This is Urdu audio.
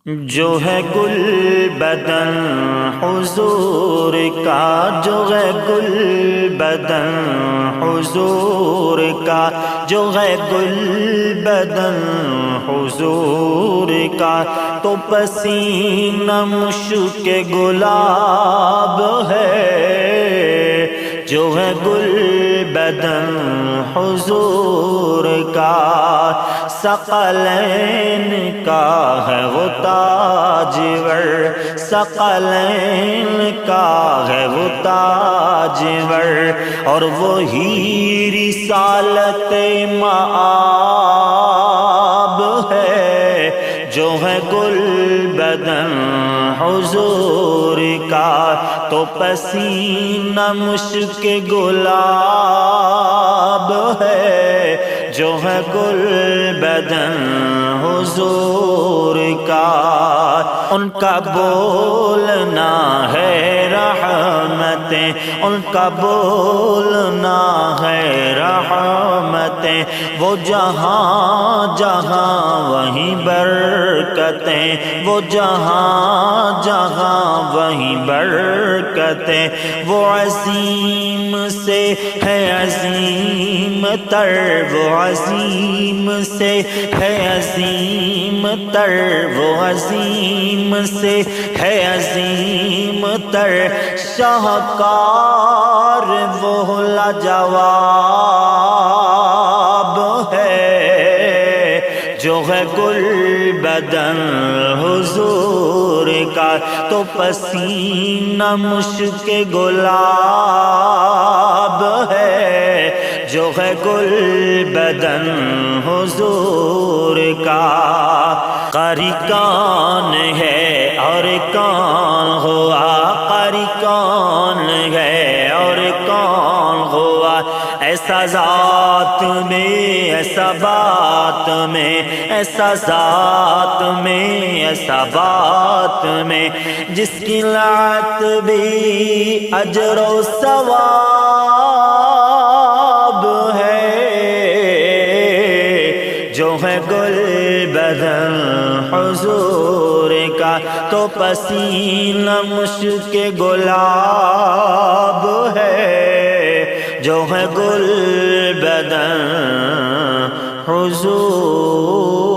جو ہے گل بدن حضور کا، جو ہے گل بدن حضور کا، جو ہے گل بدن حضور کا، تو پسینہ مشک گلاب ہے۔ جو ہے گل بدن حضور کا، ثقلین کا ہے وہ تاجور، ثقلین کا ہے وہ تاجور، اور وہی رسالت مآب ہے۔ جو ہے گل بدن حضور کا، تو پسینہ مشک گلاب ہے۔ جو ہے گل بدن حضور کا، ان کا بولنا ہے رحمتیں، ان کا بولنا ہے رحمتیں، وہ جہاں جہاں وہیں برکتیں، وہ جہاں جہاں وہیں برکتیں، وہ عظیم سے ہے عظیم تر، وہ عظیم سے ہے عظیم تر، وہ عظیم سے ہے عظیم تر، شاہکار وہ لاجواب ہے۔ جو ہے گل بدن حضور کا، تو پسینہ مشک گلاب ہے۔ جو ہے گل بدن حضور کا، قاری کون ہے اور کون ہوا، قاری کون ہے اور کون ہوا، ایسا ذات میں ایسا بات میں، ایسا ذات میں ایسا بات میں، جس کی لعنت بھی اجر و ثواب ہے۔ جو ہے گل بدن حضور کا، تو پسینہ مشک گلاب ہے۔ جو ہے گل بدن حضور